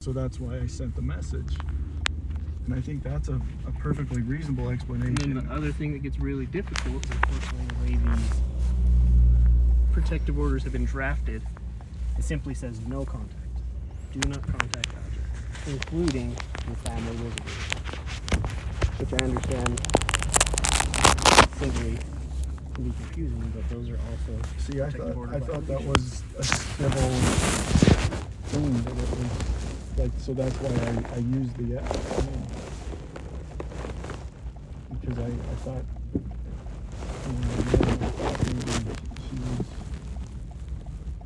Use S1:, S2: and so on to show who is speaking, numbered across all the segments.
S1: So that's why I sent the message. And I think that's a perfectly reasonable explanation.
S2: And then the other thing that gets really difficult is, unfortunately, the way these protective orders have been drafted, it simply says no contact. Do not contact object, including your family visitors. Which I understand simply can be confusing, but those are also
S1: See, I thought that was a civil thing, that it was like, so that's why I used the because I thought,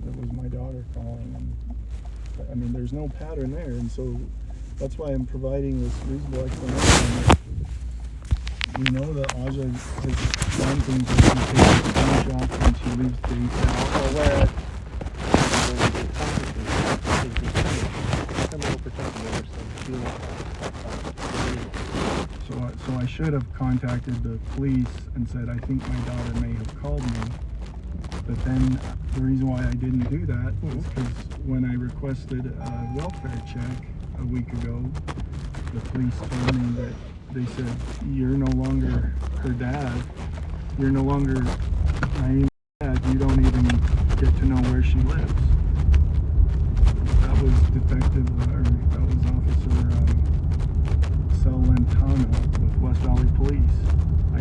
S1: maybe it was my daughter calling, and I mean there's no pattern there, and so that's why I'm providing this reasonable explanation. We know that Aja has done things where she takes screenshots when she leaves dates out.
S2: Or where
S1: So I should have contacted the police and said, I think my daughter may have called me. But then the reason why I didn't do that is because when I requested a welfare check a week ago, the police told me that they said, you're no longer her dad. You're no longer my dad. You don't even get to know where she lives. That was Officer Salentano with West Valley Police. I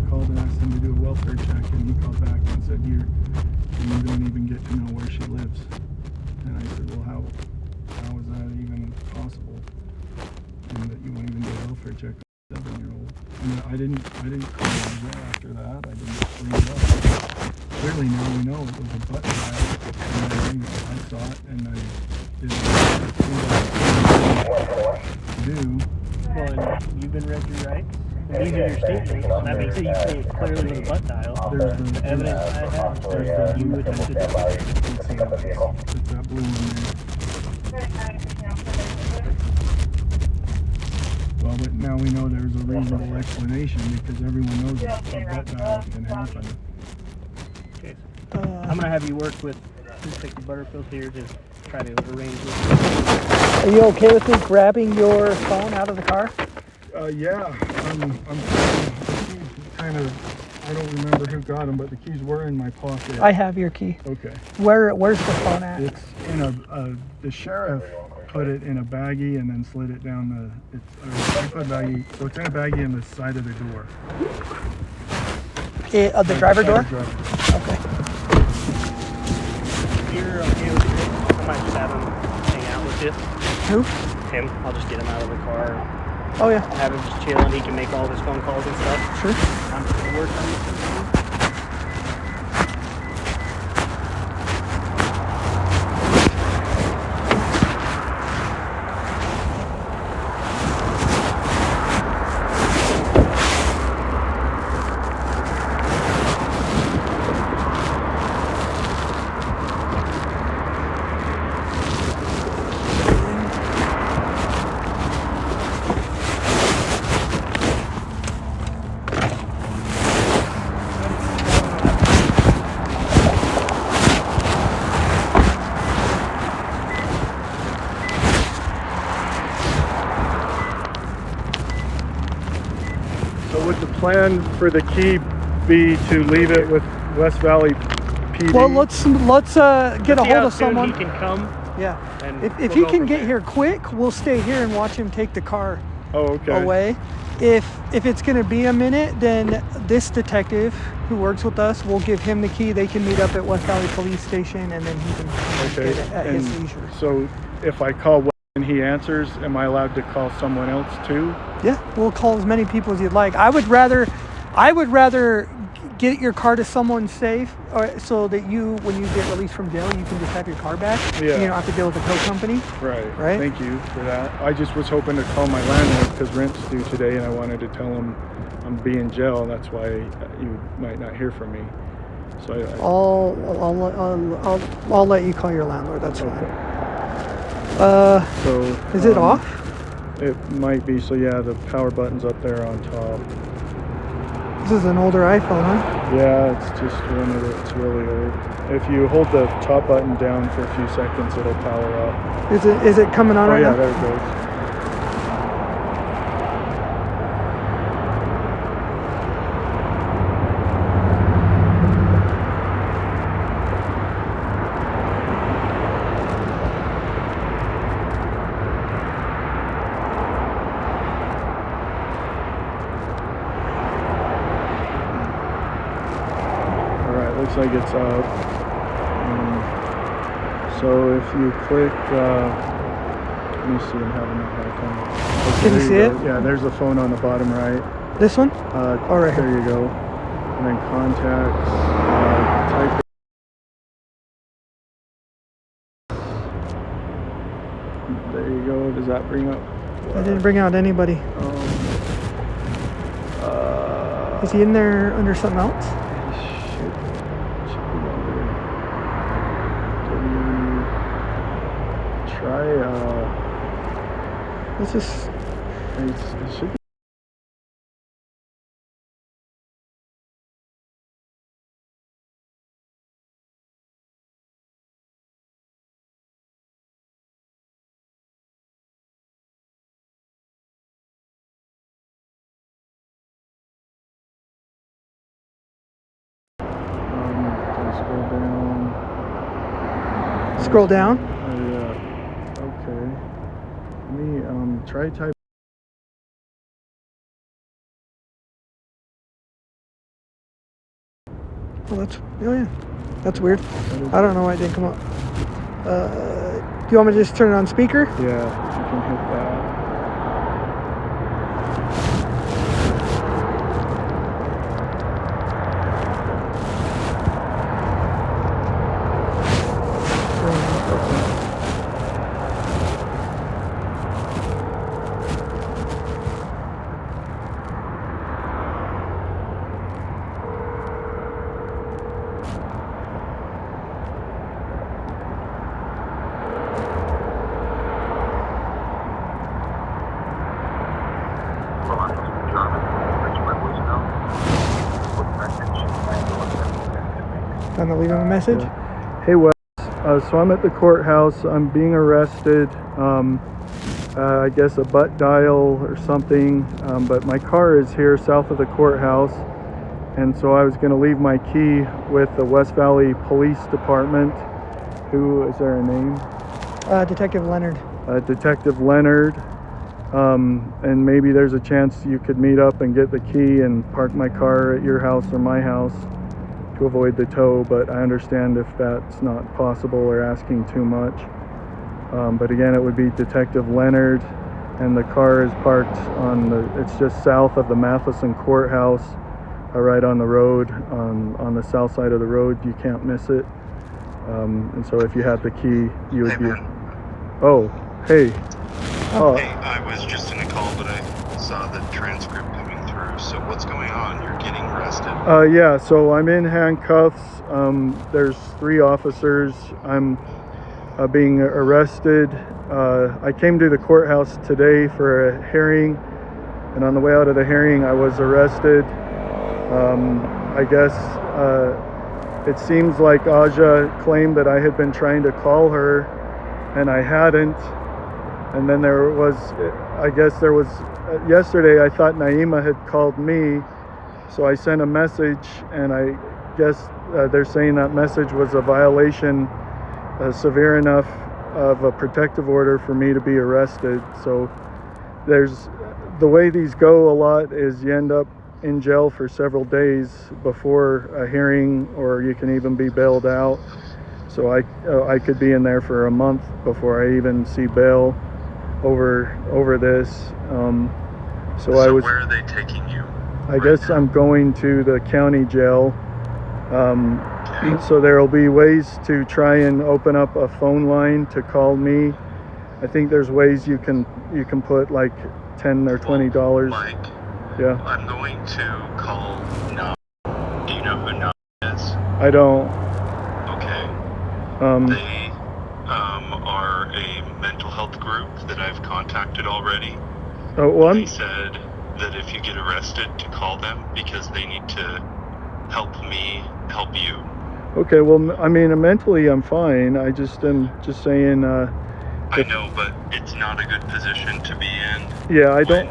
S1: called and asked him to do a welfare check, and he called back and said, you don't even get to know where she lives. And I said, well, how is that even possible? And that you won't even do a welfare check on a 7-year-old. I mean, I didn't call Aja after that. I didn't bring it up. Clearly now we know it was a butt dial, and I saw it, and I didn't do.
S2: Well, and you've been read your rights. And these are your statements. That makes it you say it clearly with a butt dial.
S1: There's
S2: the evidence I have. There's the you attempted to
S1: it's that blue one there. Well, but now we know there's a reasonable explanation because everyone knows that a butt dial can happen.
S2: Okay. I'm going to have you work with Detective Butterfield here to try to arrange this.
S3: Are you okay with me grabbing your phone out of the car?
S1: Yeah. I'm kind of, I don't remember who got them, but the keys were in my pocket.
S3: I have your key.
S1: Okay.
S3: Where's the phone at?
S1: It's in the sheriff put it in a baggie and then slid it down I put a baggie, so it's in a baggie in the side of the door.
S3: The driver door?
S1: Driver.
S3: Okay.
S2: If you're okay with it, I might just have him hang out with you.
S3: Who?
S2: Him. I'll just get him out of the car.
S3: Oh, yeah.
S2: Have him just chill and he can make all of his phone calls and stuff.
S3: Sure.
S2: I'm just going to work on this.
S1: So would the plan for the key be to leave it with West Valley PD?
S3: Well, let's get a hold of someone.
S2: He can come.
S3: Yeah.
S2: And
S3: If
S2: we'll
S3: he
S2: go
S3: can
S2: from
S3: get
S2: there.
S3: here quick, we'll stay here and watch him take the car away. If it's going to be a minute, then this detective who works with us will give him the key. They can meet up at West Valley Police Station, and then he can get it at his leisure.
S1: So if I call and he answers, am I allowed to call someone else too?
S3: Yeah, we'll call as many people as you'd like. I would rather get your car to someone safe, or so that when you get released from jail, you can just have your car back.
S1: Yeah.
S3: You don't have to deal with the tow company.
S1: Right.
S3: Right.
S1: Thank you for that. I just was hoping to call my landlord because rent's due today, and I wanted to tell him I'm being in jail. That's why you might not hear from me. So
S3: I'll let you call your landlord. That's fine.
S1: So
S3: is it off?
S1: It might be. So yeah, the power button's up there on top.
S3: Is is an older iPhone, huh?
S1: Yeah, it's just one of the, it's really old. If you hold the top button down for a few seconds, it'll power up.
S3: Is it coming on
S1: Oh
S3: right
S1: yeah,
S3: now?
S1: there it goes. Looks like it's up. So if you click, let me see, I'm having a hard time. Okay,
S3: Can you see it?
S1: Yeah, there's the phone on the bottom right.
S3: This one?
S1: All right, there you go. And then contacts, type. There you go. Does that bring up?
S3: I didn't bring out anybody. Is he in there under something else? Try, Let's just...
S1: it should be. Scroll down.
S3: Scroll down?
S1: Yeah. Okay. Let me, try type.
S3: Oh yeah. That's weird. I don't know why it didn't come up. Do you want me to just turn it on speaker?
S1: Yeah, you can hit that.
S3: Time to leave him a message?
S1: Yeah. Hey Wes, so I'm at the courthouse. I'm being arrested. I guess a butt dial or something, but my car is here south of the courthouse, and so I was going to leave my key with the West Valley Police Department. Who is there a name?
S3: Detective Leonard.
S1: Detective Leonard. And maybe there's a chance you could meet up and get the key and park my car at your house or my house to avoid the tow, but I understand if that's not possible or asking too much. But again, it would be Detective Leonard, and the car is parked it's just south of the Matheson Courthouse, right on the road, on the south side of the road. You can't miss it. And so if you had the key, you would be...
S4: Man.
S1: Oh, hey. Oh.
S4: Hey, I was just in a call, but I saw the transcript coming through. So what's going on? You're getting arrested?
S1: Yeah, so I'm in handcuffs. There's 3 officers. I'm being arrested. I came to the courthouse today for a hearing, and on the way out of the hearing, I was arrested. I guess it seems like Aja claimed that I had been trying to call her, and I hadn't. And then yesterday I thought Naima had called me, so I sent a message, and I guess they're saying that message was a violation, severe enough of a protective order for me to be arrested. So the way these go a lot is you end up in jail for several days before a hearing, or you can even be bailed out. So I could be in there for a month before I even see bail over this. So
S4: where are they taking you?
S1: I guess I'm going to the county jail. So there'll be ways to try and open up a phone line to call me. I think there's ways you can put like $10 or $20.
S4: Mike,
S1: yeah.
S4: I'm going to call Nam. Do you know who Nam is?
S1: I don't.
S4: Okay. They are a mental health group that I've contacted already.
S1: Oh, well,
S4: They said that if you get arrested to call them because they need to help me help you.
S1: Okay, well, I mean, mentally I'm fine. I just am just saying.
S4: I know, but it's not a good position to be in.
S1: Yeah, I don't.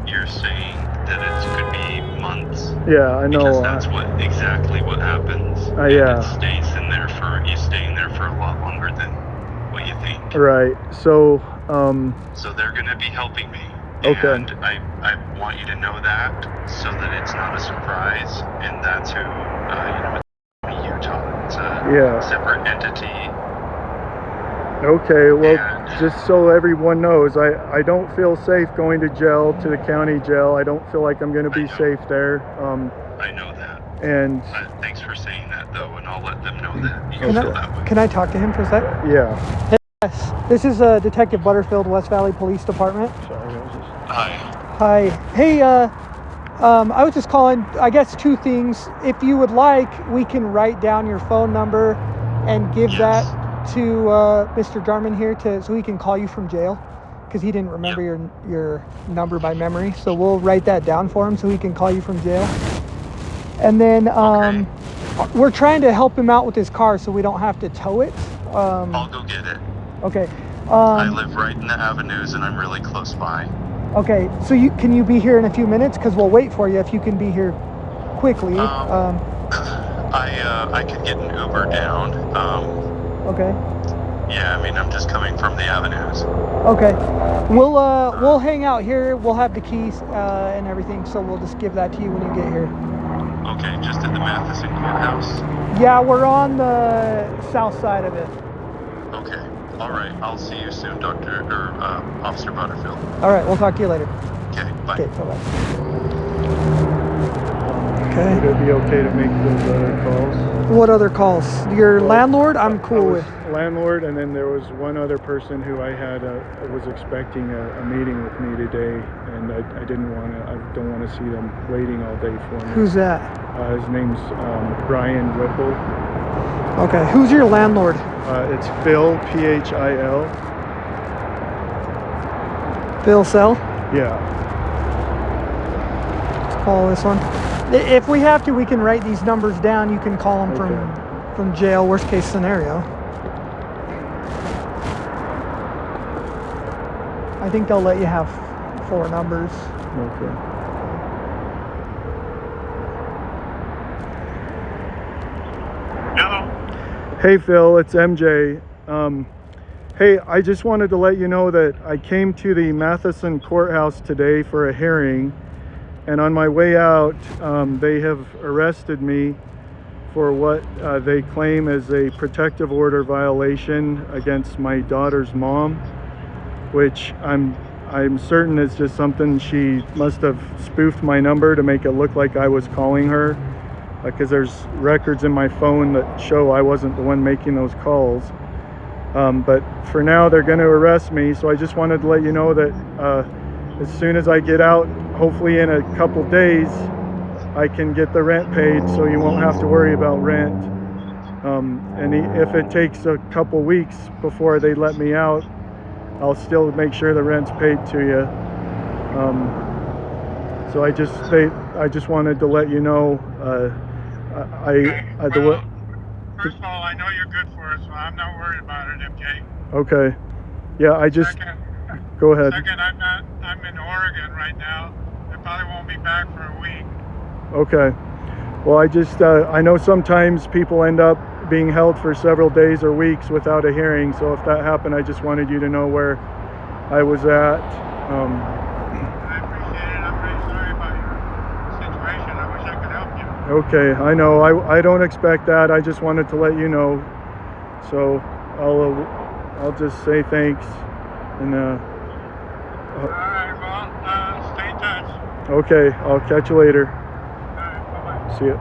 S4: You're saying that it could be months.
S1: Yeah, I know.
S4: Because that's exactly what happens.
S1: Yeah.
S4: You stay in there for a lot longer than what you think.
S1: Right. So.
S4: So they're gonna be helping me.
S1: Okay.
S4: And I want you to know that so that it's not a surprise. And that's who, it's Utah. It's a separate entity.
S1: Okay, well, just so everyone knows, I don't feel safe going to jail, to the county jail. I don't feel like I'm going to be safe there.
S4: I know that.
S1: And
S4: thanks for saying that, though, and I'll let them know that you feel that way.
S3: Can I talk to him for a sec?
S1: Yeah.
S3: Yes, this is Detective Butterfield, West Valley Police Department.
S1: Sorry, I was just...
S4: Hi.
S3: Hi. Hey, I was just calling, I guess, two things. If you would like, we can write down your phone number and give that to Mr. Jarman here so he can call you from jail, because he didn't remember your number by memory. So we'll write that down for him so he can call you from jail. And then we're trying to help him out with his car so we don't have to tow it.
S4: I'll go get it.
S3: Okay.
S4: I live right in the avenues and I'm really close by.
S3: Okay, so can you be here in a few minutes? Because we'll wait for you if you can be here quickly.
S4: I could get an Uber down.
S3: Okay.
S4: Yeah, I mean, I'm just coming from the avenues.
S3: Okay. We'll hang out here. We'll have the keys and everything, so we'll just give that to you when you get here.
S4: Okay, just at the Matheson courthouse?
S3: Yeah, we're on the south side of it.
S4: Okay. All right. I'll see you soon, Officer Butterfield.
S3: All right. We'll talk to you later.
S4: Okay. Bye.
S3: Okay. Bye-bye. Okay.
S1: Would it be okay to make those other calls?
S3: What other calls? Your landlord? I'm cool with.
S1: Landlord, and then there was one other person who I was expecting a meeting with me today, and I don't want to see them waiting all day for me.
S3: Who's that?
S1: His name's Brian Whipple.
S3: Okay. Who's your landlord?
S1: It's Phil, Phil.
S3: Phil Sell?
S1: Yeah.
S3: Let's call this one. If we have to, we can write these numbers down. You can call them from jail, worst case scenario. I think they'll let you have 4 numbers.
S1: Okay.
S4: Hello.
S1: Hey Phil, it's MJ. Hey, I just wanted to let you know that I came to the Matheson courthouse today for a hearing, and on my way out, they have arrested me for what they claim is a protective order violation against my daughter's mom, which I'm certain is just something she must have spoofed my number to make it look like I was calling her, because there's records in my phone that show I wasn't the one making those calls. But for now, they're going to arrest me, so I just wanted to let you know that as soon as I get out, hopefully in a couple days, I can get the rent paid, so you won't have to worry about rent. And if it takes a couple weeks before they let me out, I'll still make sure the rent's paid to you. So I just wanted to let you know.
S5: First of all, I know you're good for us, so I'm not worried about it, MJ.
S1: Okay. Yeah, go ahead.
S5: Second, I'm in Oregon right now. I probably won't be back for a week.
S1: Okay. Well, I know sometimes people end up being held for several days or weeks without a hearing, so if that happened, I just wanted you to know where I was at.
S5: I appreciate it. I'm really sorry about your situation. I wish I could help you.
S1: Okay, I know. I don't expect that. I just wanted to let you know. So I'll just say thanks. And
S5: all right, well, stay in touch.
S1: okay, I'll catch you later.
S5: All right, bye-bye.
S1: See ya.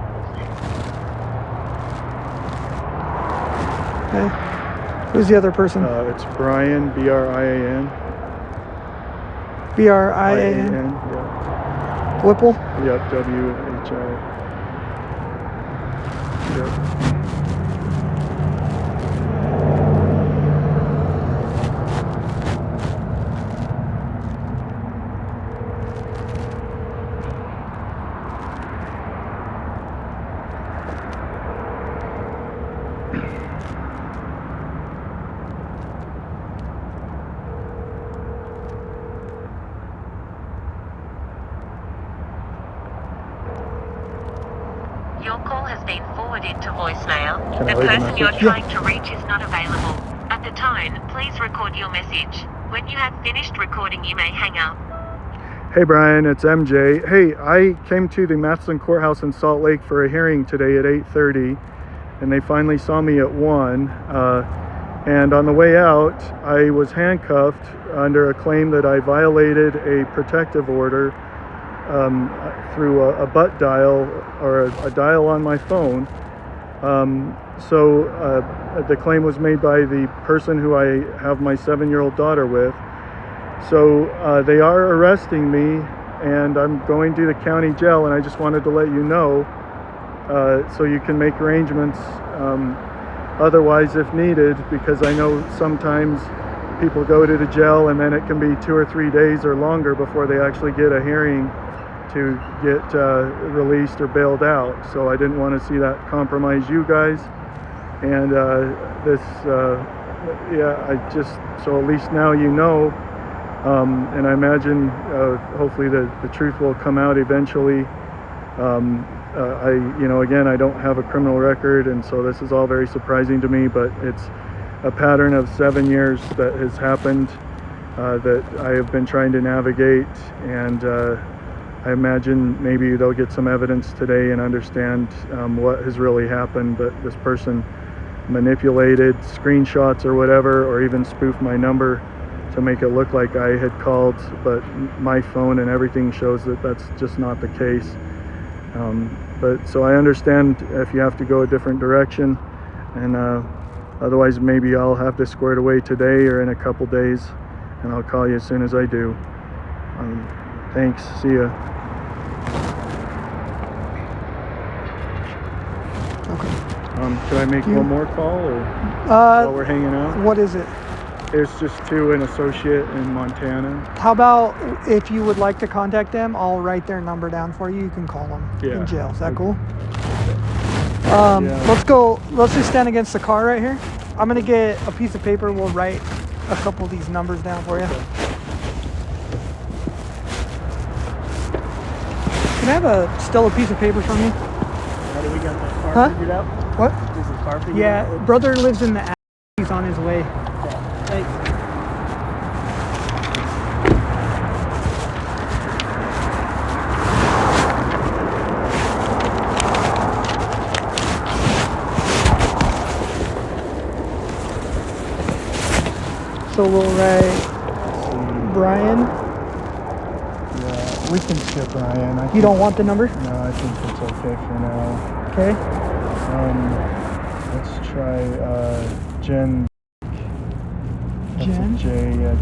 S3: Okay. Who's the other person?
S1: It's Brian, B-R-I-A-N.
S3: B-R-I-A-N?
S1: Yeah.
S3: Whipple?
S1: Yep, W-H-I. Yep.
S6: has been forwarded to voicemail.
S1: Can I
S6: The
S1: leave a
S6: person you're
S1: message?
S6: trying to reach is not available. At the tone, please record your message. When you have finished recording, you may hang up.
S1: Hey Brian, it's MJ. Hey, I came to the Matheson Courthouse in Salt Lake for a hearing today at 8:30, and they finally saw me at 1. And on the way out, I was handcuffed under a claim that I violated a protective order through a butt dial or a dial on my phone. The claim was made by the person who I have my 7-year-old daughter with. So they are arresting me, and I'm going to the county jail, and I just wanted to let you know so you can make arrangements otherwise if needed, because I know sometimes people go to the jail and then it can be 2 or 3 days or longer before they actually get a hearing to get released or bailed out. So I didn't want to see that compromise you guys. And so at least now you know. And I imagine hopefully the truth will come out eventually. Again, I don't have a criminal record, and so this is all very surprising to me, but it's a pattern of 7 years that has happened that I have been trying to navigate, and I imagine maybe they'll get some evidence today and understand what has really happened, but this person manipulated screenshots or whatever, or even spoofed my number to make it look like I had called, but my phone and everything shows that that's just not the case. But so I understand if you have to go a different direction, and otherwise maybe I'll have this squared away today or in a couple days, and I'll call you as soon as I do. Thanks, see ya.
S3: Okay.
S1: Can I make one more call or while we're hanging out?
S3: What is it?
S1: It's just to an associate in Montana.
S3: How about if you would like to contact them, I'll write their number down for you. You can call them in jail. Is that cool? Let's just stand against the car right here. I'm gonna get a piece of paper. We'll write a couple of these numbers down for you. Can I have still a piece of paper from you?
S2: How do we got that car figured out?
S3: What?
S2: Is the car figured out?
S3: Yeah, brother lives in the attic. He's on his way.
S2: Thanks.
S3: So we'll write Brian.
S1: Yeah, we can skip Brian.
S3: You don't want the number?
S1: No, I think it's okay for now.
S3: Okay.
S1: Let's try Jen.
S3: Jen?
S1: Jen.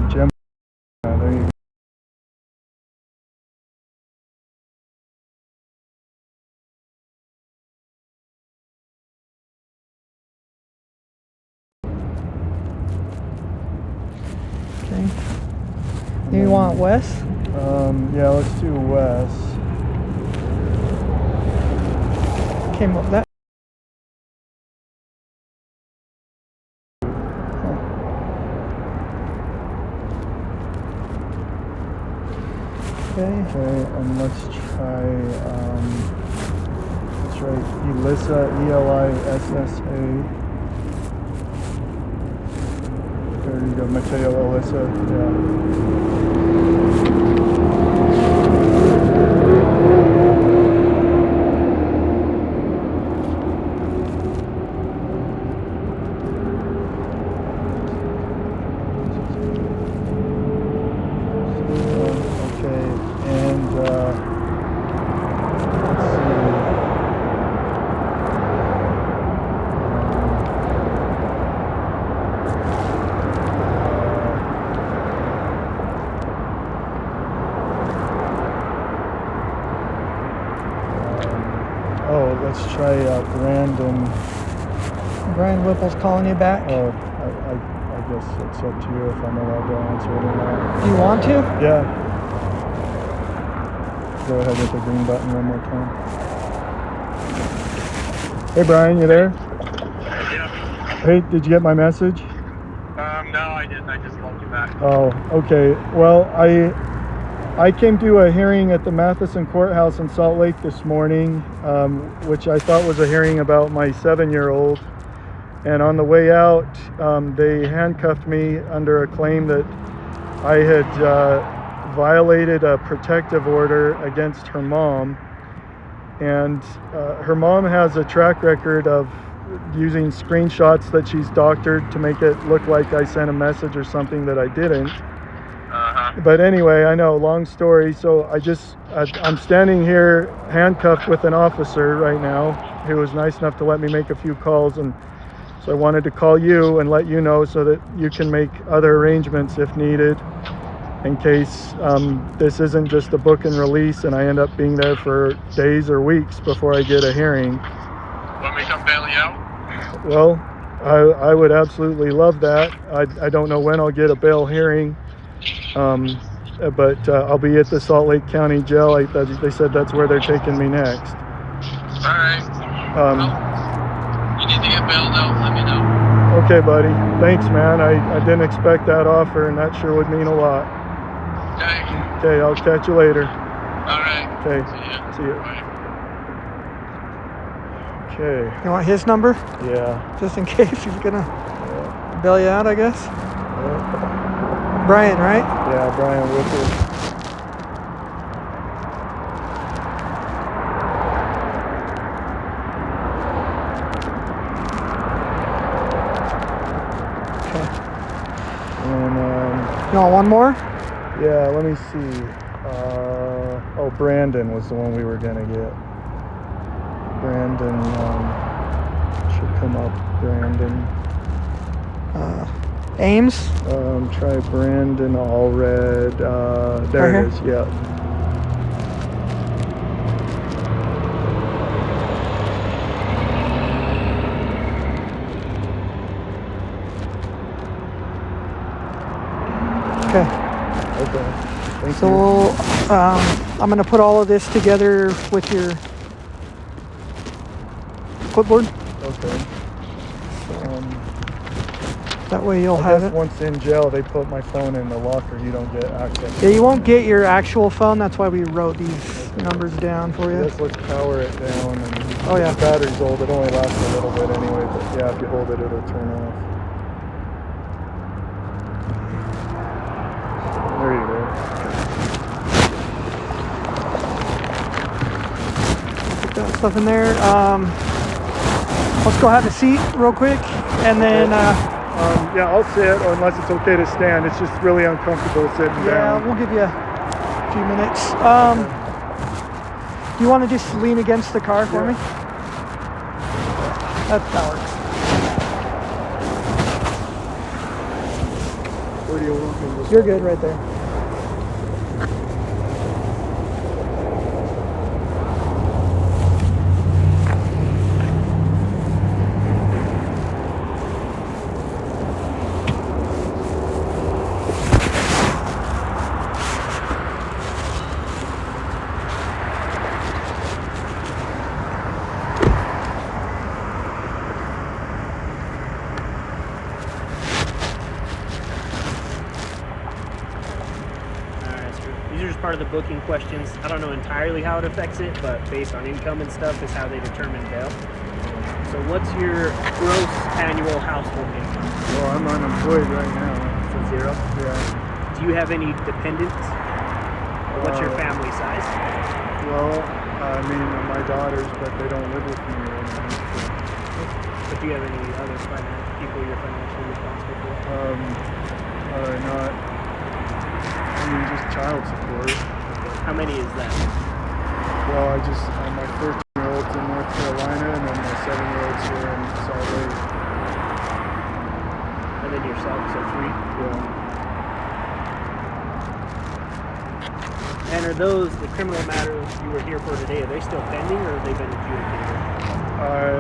S1: Jen. There you go.
S3: Okay. You want Wes?
S1: Yeah, let's do Wes.
S3: Okay, well, that.
S1: Okay, and let's try Elissa, Elissa. There you go, Mateo Elissa, yeah. Let's try Brandon.
S3: Brian Whipple's calling you back.
S1: Oh, I guess it's up to you if I'm allowed to answer it or not.
S3: Do you want to?
S1: Yeah. Go ahead with the green button one more time. Hey Brian, you there?
S4: Yeah.
S1: Hey, did you get my message?
S4: No, I didn't. I just called you back.
S1: Oh, okay. Well, I came to a hearing at the Matheson Courthouse in Salt Lake this morning, which I thought was a hearing about my 7-year-old. And on the way out, they handcuffed me under a claim that I had violated a protective order against her mom. And her mom has a track record of using screenshots that she's doctored to make it look like I sent a message or something that I didn't. But anyway, I know, long story. So I'm standing here handcuffed with an officer right now who was nice enough to let me make a few calls. And so I wanted to call you and let you know so that you can make other arrangements if needed, in case this isn't just a book and release and I end up being there for days or weeks before I get a hearing.
S4: Want me to come bail you out?
S1: Well, I would absolutely love that. I don't know when I'll get a bail hearing, but I'll be at the Salt Lake County Jail. They said that's where they're taking me next.
S4: All right. You need to get bailed out, let me know.
S1: Okay, buddy. Thanks, man. I didn't expect that offer, and that sure would mean a lot.
S4: Okay.
S1: Okay, I'll catch you later.
S4: All right.
S1: Okay. See you.
S4: Bye.
S1: Okay.
S3: You want his number?
S1: Yeah.
S3: Just in case he's gonna bail you out, I guess.
S1: Yeah.
S3: Brian, right?
S1: Yeah, Brian Whipple.
S3: You want one more?
S1: Yeah, let me see. Oh, Brandon was the one we were gonna get. Brandon should come up. Brandon.
S3: Ames?
S1: Try Brandon Allred. There
S3: Right
S1: it is. Yeah.
S3: Okay.
S1: Okay. Thank
S3: So
S1: you.
S3: I'm going to put all of this together with your clipboard.
S1: Okay.
S3: That way you'll
S1: I
S3: have
S1: guess
S3: it.
S1: once in jail, they put my phone in the locker. You don't get access.
S3: Yeah, you won't get your actual phone. That's why we wrote these numbers down for you.
S1: Yes, let's power it down. And
S3: Oh, yeah.
S1: The battery's old. It only lasts a little bit anyway. But yeah, if you hold it, it'll turn off. There you go.
S3: Put that stuff in there. Let's go have a seat real quick, and then
S1: Yeah, I'll sit, or unless it's okay to stand. It's just really uncomfortable sitting
S3: yeah,
S1: down.
S3: we'll give you a few minutes. Do you want to just lean against the car for me? That works.
S1: Where do you want me to
S3: You're good right there.
S2: These are just part of the booking questions. I don't know entirely how it affects it, but based on income and stuff is how they determine bail. So what's your gross annual household income?
S1: Well, I'm unemployed right now.
S2: So 0?
S1: Yeah.
S2: Do you have any dependents? Or what's your family size?
S1: Well, I mean, my daughters, but they don't live with me or anything.
S2: But do you have any other people you're financially responsible for?
S1: Not. I mean, just child support.
S2: How many is that?
S1: Well, my 13-year-old's in North Carolina, and then my 7-year-old's here in Salt Lake.
S2: And then yourself, so 3?
S1: Yeah.
S2: And are those the criminal matters you were here for today? Are they still pending, or have they been adjudicated?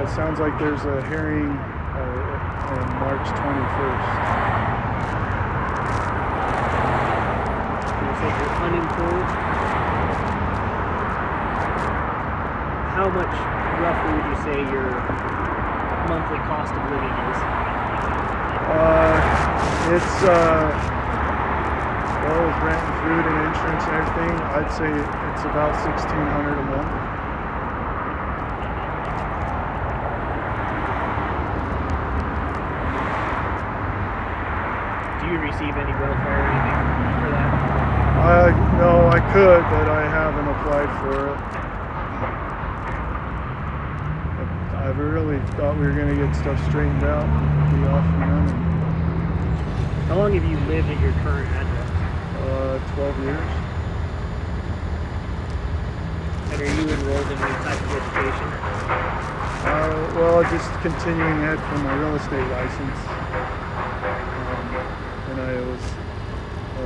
S1: It sounds like there's a hearing on March 21st.
S2: You said you're unemployed. How much roughly would you say your monthly cost of living is?
S1: It's well, well, with rent and food and insurance and everything, I'd say it's about $1,600 a month.
S2: Do you receive any welfare or anything for that?
S1: No, I could, but I haven't applied for it. I really thought we were going to get stuff straightened out, be off and running.
S2: How long have you lived at your current address?
S1: 12 years.
S2: And are you enrolled in any type of education?
S1: Well, just continuing ahead for my real estate license. And I was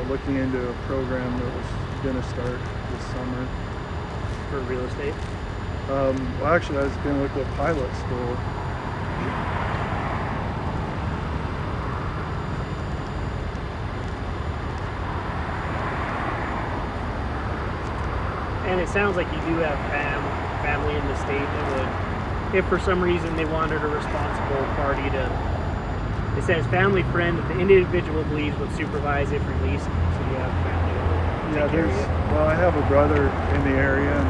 S1: looking into a program that was going to start this summer.
S2: For real estate?
S1: Well, actually, I was going to look at pilot school.
S2: And it sounds like you do have family in the state that would, if for some reason they wanted a responsible party to, it says family friend that the individual believes would supervise if released. So you have family that would take care of you.
S1: Well, I have a brother in the area, and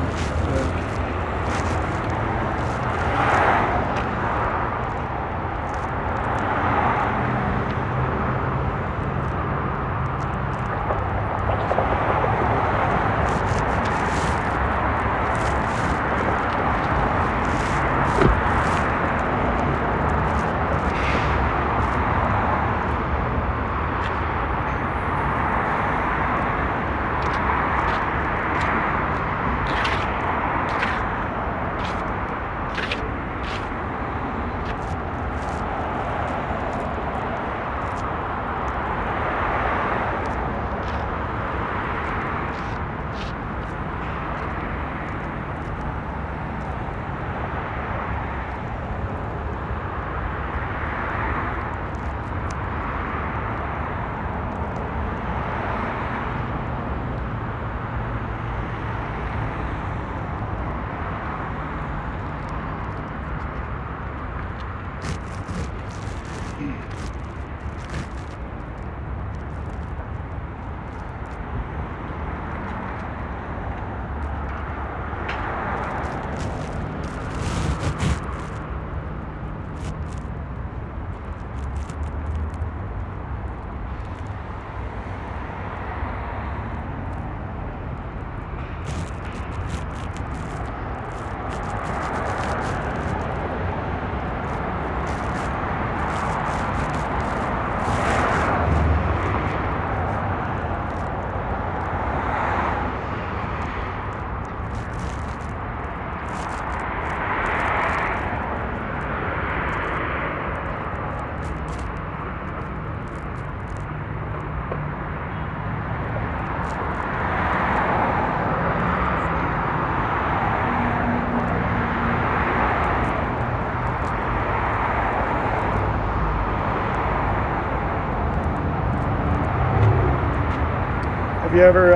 S1: have you ever,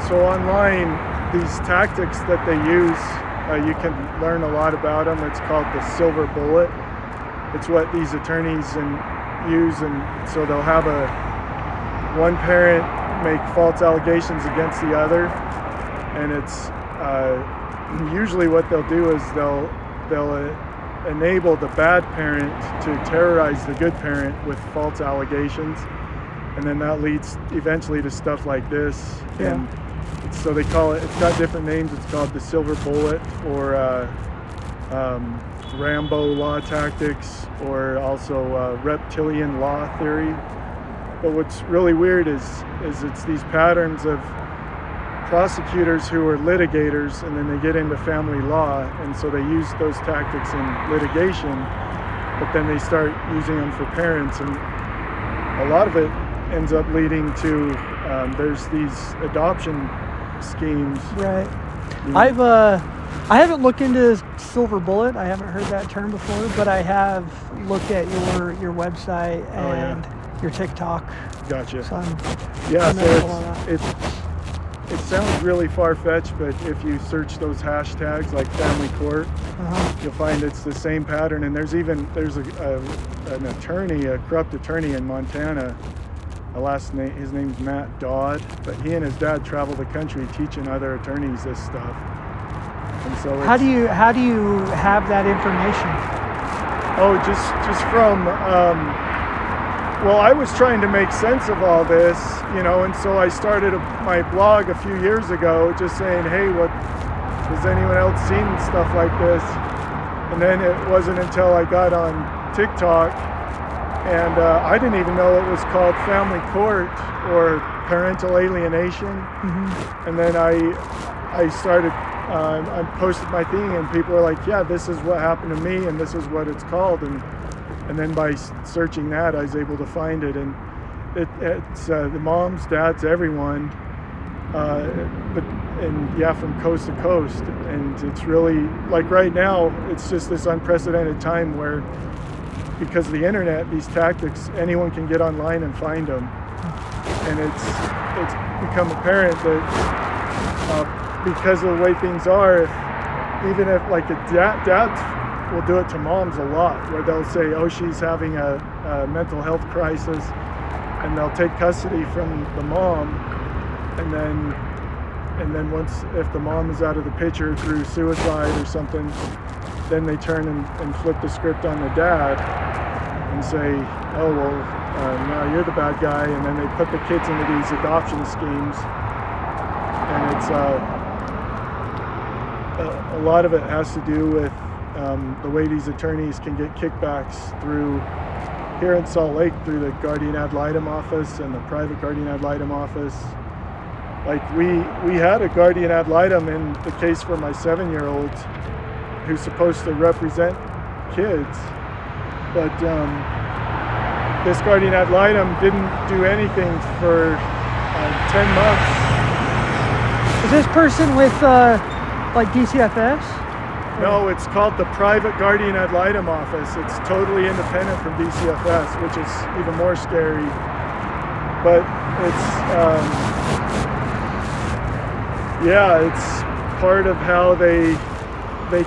S1: so online, these tactics that they use, you can learn a lot about them. It's called the silver bullet. It's what these attorneys use, and so they'll have one parent make false allegations against the other, and it's usually what they'll do is they'll enable the bad parent to terrorize the good parent with false allegations. And then that leads eventually to stuff like this.
S3: Yeah.
S1: And so they call it, it's got different names. It's called the silver bullet, or Rambo law tactics, or also reptilian law theory. But what's really weird is it's these patterns of prosecutors who are litigators, and then they get into family law, and so they use those tactics in litigation, but then they start using them for parents, and a lot of it ends up leading to there's these adoption schemes.
S3: Right.
S1: You know?
S3: I haven't looked into silver bullet. I haven't heard that term before, but I have looked at your website and your TikTok.
S1: Gotcha.
S3: So
S1: it sounds really far-fetched, but if you search those hashtags like family court, you'll find it's the same pattern. And there's an attorney, a corrupt attorney in Montana, his name's Matt Dodd, but he and his dad travel the country teaching other attorneys this stuff. And so
S3: how do you have that information?
S1: Oh, just from well, I was trying to make sense of all this, you know, and so I started my blog a few years ago, just saying, hey, what has anyone else seen stuff like this? And then it wasn't until I got on TikTok, and I didn't even know it was called family court or parental alienation.
S3: Mm-hmm.
S1: And then I started, I posted my thing, and people were like, yeah, this is what happened to me, and this is what it's called. And then by searching that, I was able to find it. And it's the moms, dads, everyone, from coast to coast. And it's really, like right now, it's just this unprecedented time where, because of the internet, these tactics, anyone can get online and find them. And it's become apparent that because of the way things are, even if like dads will do it to moms a lot, where they'll say, oh, she's having a mental health crisis, and they'll take custody from the mom, and then once, if the mom is out of the picture through suicide or something, then they turn and flip the script on the dad and say, oh, well, now you're the bad guy, and then they put the kids into these adoption schemes. And it's a lot of it has to do with the way these attorneys can get kickbacks through, here in Salt Lake, through the guardian ad litem office and the private guardian ad litem office. Like we had a guardian ad litem in the case for my 7-year-old who's supposed to represent kids, but this guardian ad litem didn't do anything for 10 months.
S3: Is this person with like DCFS?
S1: No, it's called the private guardian ad litem office. It's totally independent from DCFS, which is even more scary. But it's it's part of how they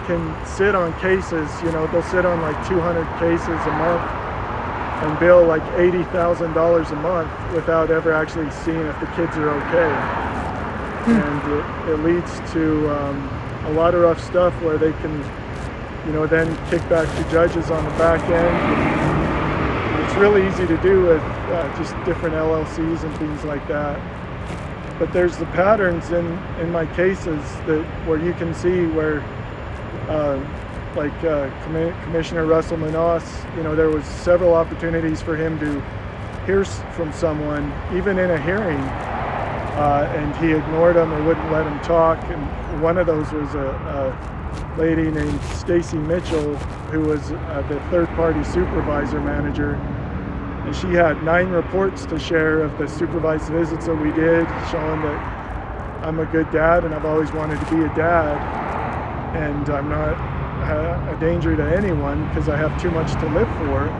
S1: can sit on cases. You know, they'll sit on like 200 cases a month and bill like $80,000 a month without ever actually seeing if the kids are okay. And it leads to a lot of rough stuff where they can, you know, then kick back to judges on the back end. And it's really easy to do with just different LLCs and things like that. But there's the patterns in my cases where you can see where, Commissioner Russell Manos, you know, there was several opportunities for him to hear from someone, even in a hearing, and he ignored them or wouldn't let him talk. And one of those was a lady named Stacy Mitchell, who was the third-party supervisor manager. And she had 9 reports to share of the supervised visits that we did, showing that I'm a good dad and I've always wanted to be a dad. And I'm not a danger to anyone because I have too much to live for.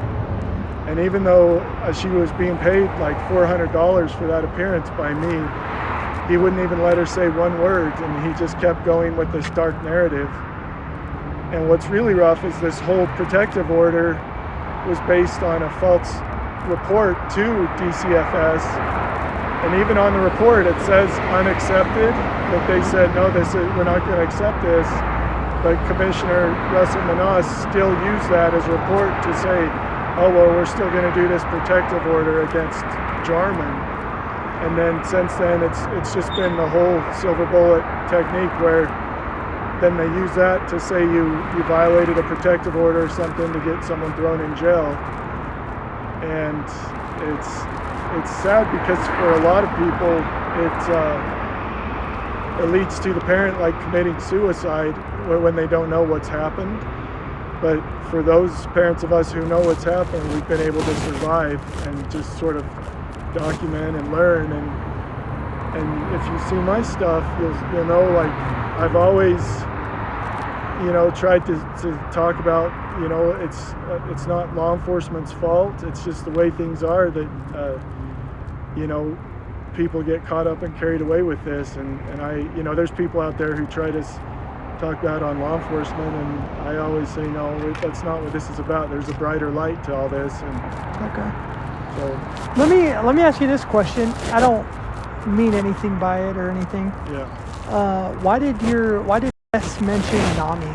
S1: And even though she was being paid like $400 for that appearance by me, he wouldn't even let her say one word, and he just kept going with this dark narrative. And what's really rough is this whole protective order was based on a false report to DCFS. And even on the report it says unaccepted, that they said, no, we're not going to accept this. But Commissioner Russell Manos still used that as a report to say, oh, well, we're still going to do this protective order against Jarman. And then since then, it's just been the whole silver bullet technique where then they use that to say you violated a protective order or something to get someone thrown in jail. And it's sad because for a lot of people, it leads to the parent like committing suicide when they don't know what's happened. But for those parents of us who know what's happened, we've been able to survive and just sort of document and learn. And if you see my stuff, you'll know, like, I've always, you know, tried to talk about, you know, it's not law enforcement's fault. It's just the way things are that, you know, people get caught up and carried away with this. And I, you know, there's people out there who try to talk bad on law enforcement, and I always say, no, that's not what this is about. There's a brighter light to all this. And
S3: okay.
S1: So
S3: Let me ask you this question. I don't mean anything by it or anything.
S1: yeah.
S3: Why did S mention Nami?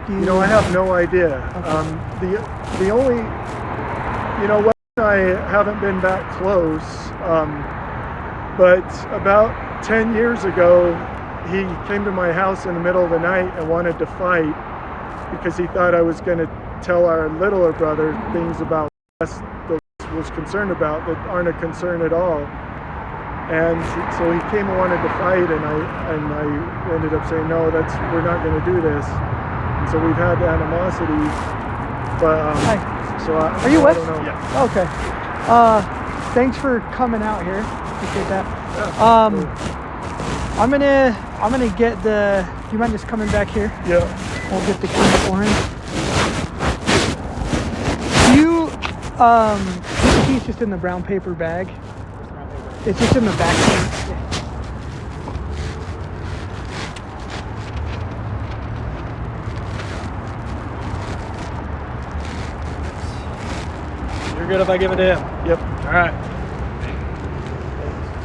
S1: You know, I have no idea.
S3: Okay.
S1: The only, you know, Wes and I haven't been that close, but about 10 years ago, he came to my house in the middle of the night and wanted to fight because he thought I was going to tell our littler brother things about Wes that Wes was concerned about that aren't a concern at all. And so he came and wanted to fight, and I ended up saying, no, we're not going to do this. And so we've had animosity, but
S3: Hi.
S1: so
S3: Are you Wes?
S1: I don't know.
S2: Yeah.
S3: Okay. Thanks for coming out here. Appreciate that.
S1: Yeah,
S3: I'm gonna get the. Do you mind just coming back here?
S1: yeah.
S3: We'll get the key for him. You the key's just in the brown paper bag. It's just in the back seat.
S2: You're good if I give it to him.
S1: Yep.
S2: All right.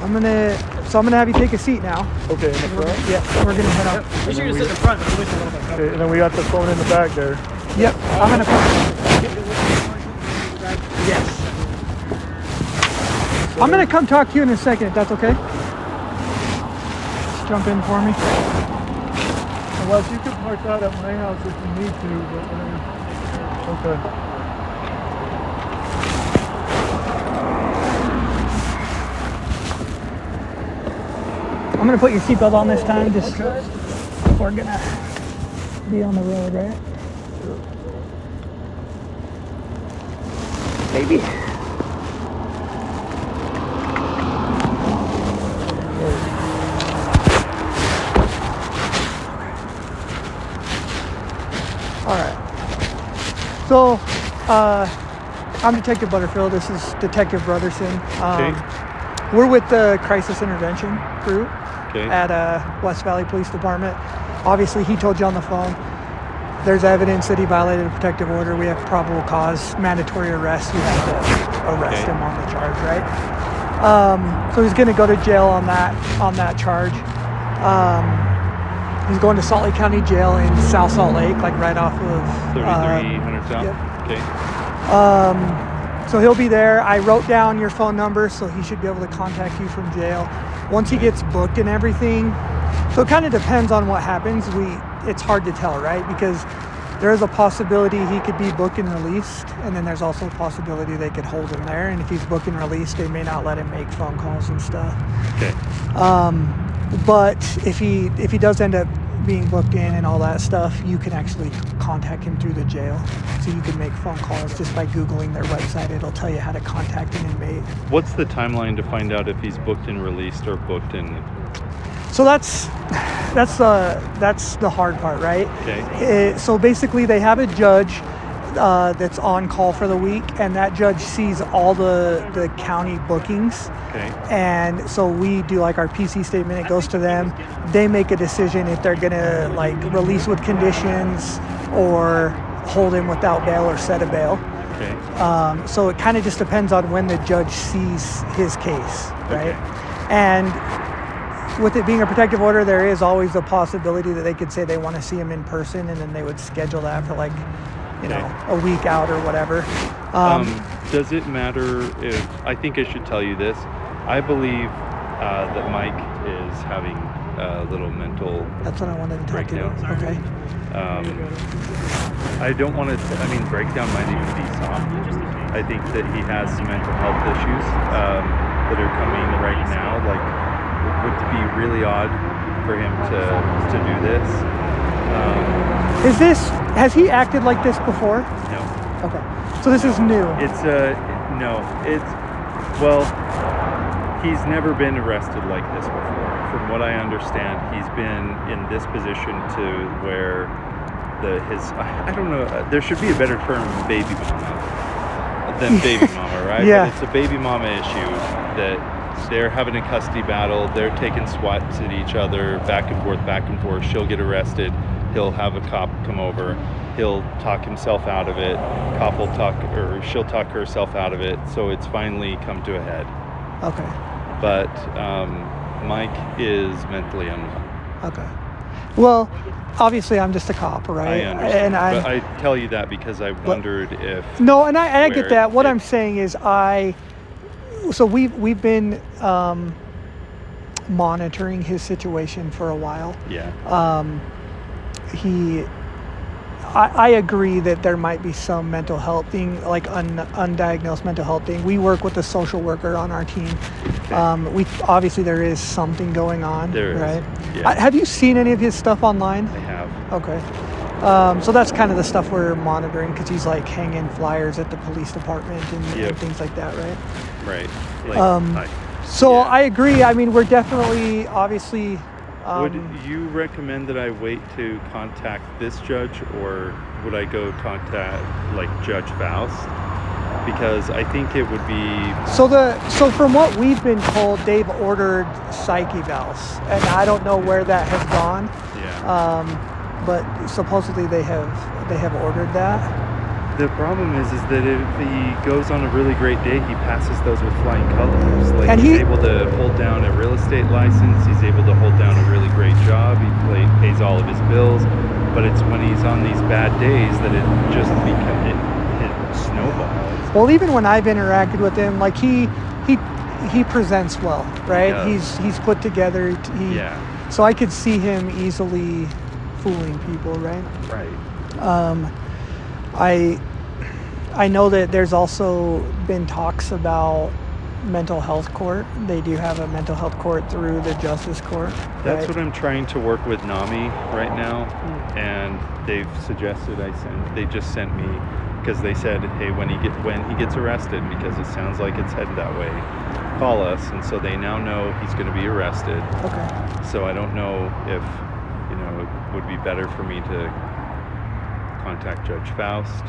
S3: I'm gonna have you take a seat now.
S1: Okay, in the front?
S3: Yeah, we're gonna head out.
S2: Make sure you sit in the front. But wait a little bit.
S1: Okay, and then we got the phone in the back there.
S3: Yep, I'm gonna put. Yes. I'm gonna come talk to you in a second, if that's okay. Just jump in for me.
S1: Well, you can park that at my house if you need to, but okay.
S3: I'm gonna put your seatbelt on this time. Just we're gonna be on the road, right? Maybe. All right. So, I'm Detective Butterfield. This is Detective Brotherson. We're with the Crisis Intervention Group at West Valley Police Department. Obviously, he told you on the phone. There's evidence that he violated a protective order. We have probable cause, mandatory arrest. We have to arrest him on the charge, right? So he's going to go to jail on that charge. He's going to Salt Lake County Jail in South Salt Lake, like right off of
S7: 3300 South.
S3: Yep.
S7: Okay.
S3: So he'll be there. I wrote down your phone number, so he should be able to contact you from jail once he gets booked and everything. So it kind of depends on what happens. It's hard to tell, right? Because there is a possibility he could be booked and released, and then there's also a possibility they could hold him there. And if he's booked and released, they may not let him make phone calls and stuff.
S7: Okay.
S3: But if he does end up being booked in and all that stuff, you can actually contact him through the jail. So you can make phone calls just by Googling their website. It'll tell you how to contact an inmate.
S7: What's the timeline to find out if he's booked and released or booked in?
S3: So that's the hard part, right?
S7: Okay.
S3: So basically, they have a judge that's on call for the week, and that judge sees all the county bookings.
S7: Okay.
S3: And so we do like our PC statement. It goes to them. They make a decision if they're gonna like release with conditions or hold him without bail or set a bail.
S7: Okay.
S3: So it kind of just depends on when the judge sees his case, right? And with it being a protective order, there is always a possibility that they could say they want to see him in person, and then they would schedule that for like, you know, a week out or whatever.
S7: Does it matter if, I think I should tell you this, I believe that Mike is having a little mental
S3: That's what I wanted to talk to you
S7: breakdown.
S3: about. Okay.
S7: I don't want to, breakdown might even be soft. I think that he has some mental health issues that are coming right now. Like, it would be really odd for him to do this.
S3: Has he acted like this before?
S7: No.
S3: Okay. So this is new.
S7: He's never been arrested like this before. From what I understand, he's been in this position to where I don't know, there should be a better term baby mama than baby mama, right?
S3: Yeah.
S7: But it's a baby mama issue that they're having a custody battle. They're taking swats at each other, back and forth. She'll get arrested. He'll have a cop come over. He'll talk himself out of it. Cop will talk, or she'll talk herself out of it. So it's finally come to a head.
S3: Okay.
S7: But Mike is mentally unwell.
S3: Okay. Well, obviously I'm just a cop, right?
S7: I understand.
S3: And
S7: but I tell you that because I wondered if...
S3: No, and I get that. What I'm saying is so we've been monitoring his situation for a while.
S7: Yeah.
S3: I agree that there might be some mental health thing, like undiagnosed mental health thing. We work with a social worker on our team.
S7: Okay.
S3: Obviously there is something going on,
S7: There is,
S3: right?
S7: yeah.
S3: Have you seen any of his stuff online?
S7: I have.
S3: Okay. So that's kind of the stuff we're monitoring, because he's like hanging flyers at the police department and things like that, right?
S7: Right.
S3: So I agree. I mean, we're definitely, obviously...
S7: would you recommend that I wait to contact this judge, or would I go contact like Judge Faust? Because I think it would be... So
S3: from what we've been told, they've ordered psych evals, and I don't know where that has gone.
S7: Yeah.
S3: But supposedly they have ordered that.
S7: The problem is that if he goes on a really great day, he passes those with flying colors. Like, and he's able to hold down a real estate license. He's able to hold down a really great job. He pays all of his bills. But it's when he's on these bad days that it just it snowballs.
S3: Well, even when I've interacted with him, like he presents well, right? He's put together. So I could see him easily fooling people, right?
S7: Right.
S3: I know that there's also been talks about mental health court. They do have a mental health court through the justice court.
S7: That's what I'm trying to work with NAMI right now, and they've suggested they just sent me, because they said, hey, when he gets arrested, because it sounds like it's headed that way, call us. And so they now know he's going to be arrested.
S3: Okay.
S7: So I don't know if it would be better for me to contact Judge Faust.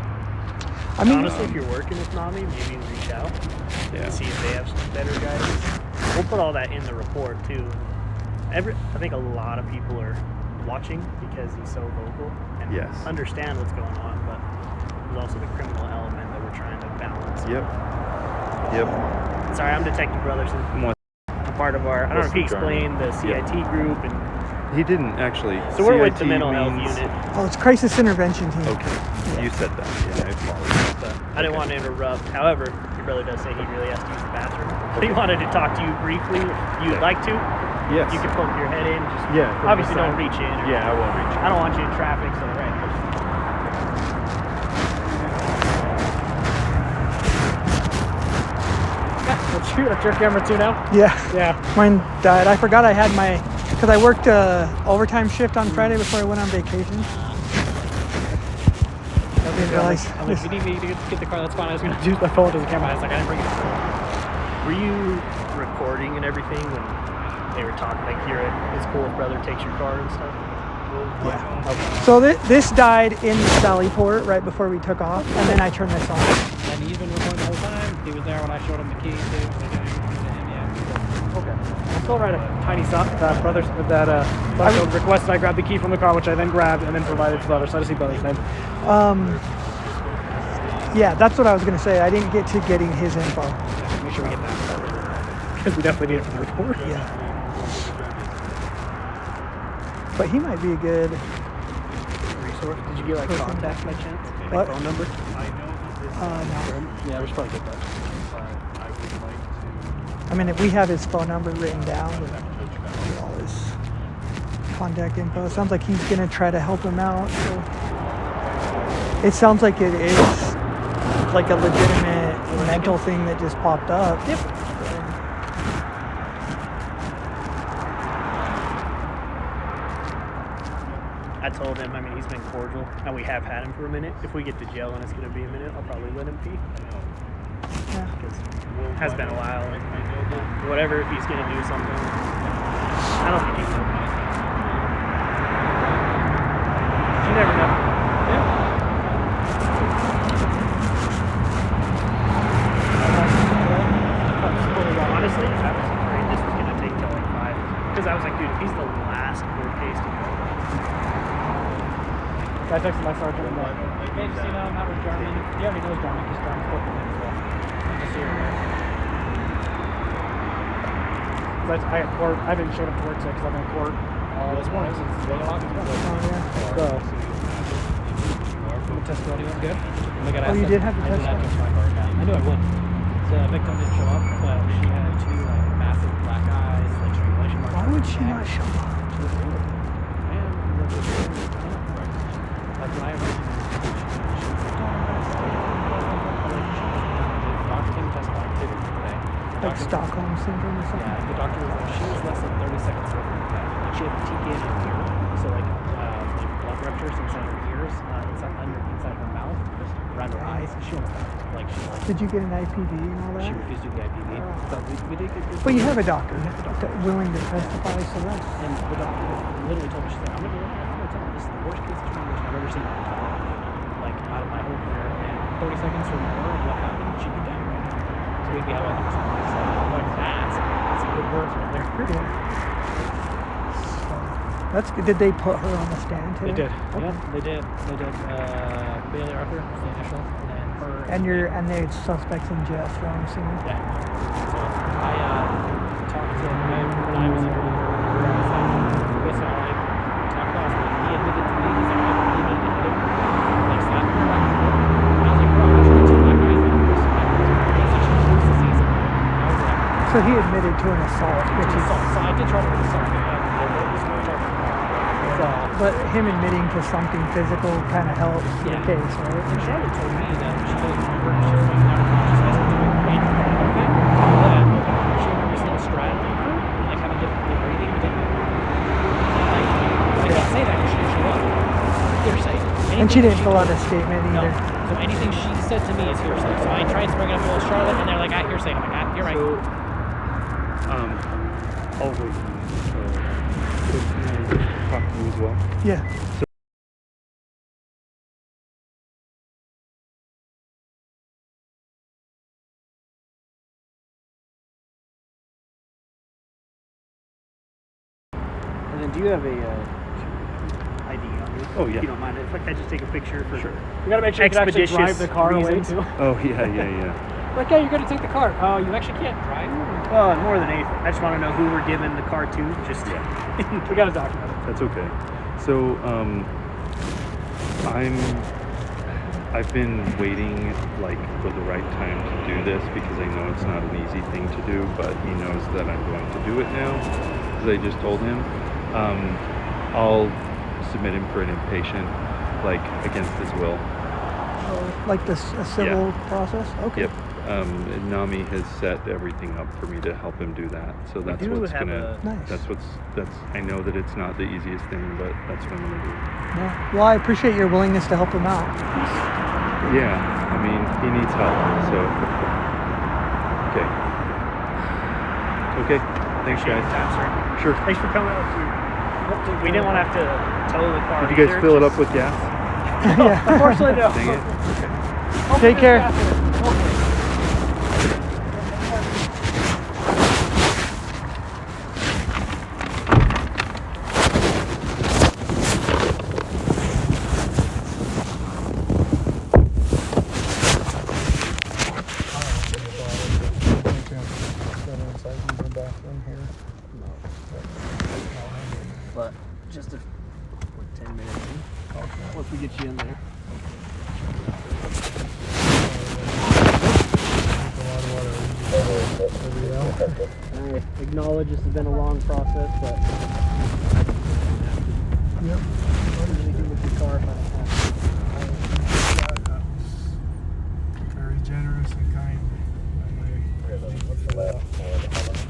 S2: I mean, honestly, if you're working with NAMI, maybe reach out and see if they have some better guidance. We'll put all that in the report too. I think a lot of people are watching because he's so vocal and understand what's going on, but there's also the criminal element that we're trying to balance.
S7: Yep.
S2: Sorry, I'm Detective Brotherson. I'm part of our, I don't know if he explained the CIT group, and
S7: he didn't actually.
S2: So we're with the mental health unit.
S3: Oh, it's crisis intervention team.
S7: Okay, you said that. Yeah, I apologize.
S2: I didn't want to interrupt. However, your brother does say he really has to use the bathroom. But he wanted to talk to you briefly. If you'd like to.
S7: Yes.
S2: You can poke your head in. Just obviously don't reach in.
S7: I won't reach in.
S2: I don't want you in traffic, so right. Let's shoot. That's your camera too now?
S3: Yeah. Mine died. I forgot I had because I worked overtime shift on Friday before I went on vacation. I didn't realize.
S2: I'm like, if you need me to get the car, that's fine. I was going to use my phone as a camera. I was like, I didn't bring it. Were you recording and everything when they were talking? Like, it's cool if brother takes your car and stuff?
S3: Yeah. Okay. So this died in Sallyport right before we took off, and then I turned this on.
S8: And he's been recording the whole time. He was there when I showed him the key too.
S2: Okay. I'll still write a tiny stop that brother requested I grab the key from the car, which I then grabbed and then provided to brother. So I just see brother's name.
S3: Yeah, that's what I was gonna say. I didn't get to getting his info.
S2: Make sure we get that because we definitely need it for the report.
S3: Yeah. But he might be a good
S2: resource. Did you get like contact by chance?
S3: What?
S2: Phone number?
S3: No.
S2: Yeah, we should probably get that.
S3: I mean, if we have his phone number written down with all his contact info, it sounds like he's gonna try to help him out. So it sounds like it is like a legitimate mental thing that just popped up.
S2: Yep. I told him, I mean, he's been cordial, and we have had him for a minute. If we get to jail and it's going to be a minute, I'll probably let him be.
S3: Yeah.
S2: Because it has been a while. And whatever, if he's going to do something, I don't think he will. You never know. Yeah. Honestly, I was afraid this was going to take till like 5. Because I was like, dude, if he's the last court case to go,
S8: I texted my sergeant and like, hey, just you know, I'm out with Jarman. He already knows Jarman because Jarman spoke with him as well. Just so you're aware. I had court. I didn't show up to work today because I'm in court all this morning since 8 o'clock this morning. So, the testimony went good.
S3: Oh, you did have the testimony?
S8: I knew I would. The victim didn't show up, but she had 2 like massive black eyes, like strangulation marks.
S3: Why would she not show up?
S8: She was angry. That's what I have. The doctor came to testify today.
S3: Like Stockholm syndrome or something?
S8: Yeah, the doctor was like, she was less than 30 seconds away from the death. Like she had TK in her ear, so like blood ruptures inside her ears, inside her mouth, around her eyes. She almost died. Like she like.
S3: Did you get an IPV and all that?
S8: She refused to do the IPV, but we did get.
S3: But you have a doctor willing to testify, so that's.
S8: And the doctor literally told me, she's like, I'm gonna tell him this is the worst case situation I've ever seen. Like out of my whole career, and 30 seconds from her and what happened, she'd be dead right now. So we'd be having like something like that. That's a good word right there.
S3: That's good. Did they put her on the stand today?
S8: They did.
S3: Okay.
S8: Yeah, they did. Bailey Arthur was the initial, and then her.
S3: And the suspects in jail still, I'm assuming.
S8: Yeah. So I talked to him when I was interviewing her. Basically, all I talked about was he admitted to me. He's like, I believe he admitted. Like slapping her back and forth. And I was like, bro, I'm sure it's 2 black guys in this. She proves the season. I was like,
S3: So he admitted to an assault, which is.
S8: so I did try to assault.
S3: But him admitting to something physical kind of helps the case, right?
S8: And Charlotte told me that she doesn't remember, she was like unconscious as doing pain or anything. That she remembers him straddling her, like having difficulty breathing. I can't say that because she didn't show up. Hearsay.
S3: And she didn't fill out a statement either.
S8: So anything she said to me is hearsay. So I tried to bring it up with Charlotte, and they're like, hearsay. I'm like, you're right.
S7: So, I'll wait. Talk to you as well.
S3: Yeah.
S2: And then do you have a ID on you?
S7: Oh, yeah.
S2: If you don't mind, if I just take a picture for
S7: Sure.
S8: We gotta make sure you can actually drive the car away too.
S7: Oh, yeah.
S8: Like, yeah, you're gonna take the car. Oh, you actually can't drive.
S2: Well, more than anything, I just want to know who we're giving the car to. Just
S8: we gotta document it.
S7: That's okay. So, I've been waiting like for the right time to do this because I know it's not an easy thing to do, but he knows that I'm going to do it now, as I just told him. I'll submit him for an inpatient, like against his will.
S3: Like a civil process? Okay.
S7: Yep. Nami has set everything up for me to help him do that. So that's what's gonna.
S3: Nice.
S7: I know that it's not the easiest thing, but that's what I'm gonna do.
S3: Yeah. Well, I appreciate your willingness to help him out.
S7: Yeah. I mean, he needs help. So. Okay. Thanks, guys.
S2: Time, sir.
S7: Sure.
S2: Thanks for coming up. We didn't want to have to tow the car.
S7: Did you guys fill it up with gas?
S3: Yeah.
S2: Unfortunately, no.
S7: Dang it.
S3: Take care.
S2: But just 10 minutes once we get you in there. I acknowledge this has been a long process, but
S3: Yep.
S2: anything with your car if I don't have
S1: Very generous and kind.
S8: What's the last?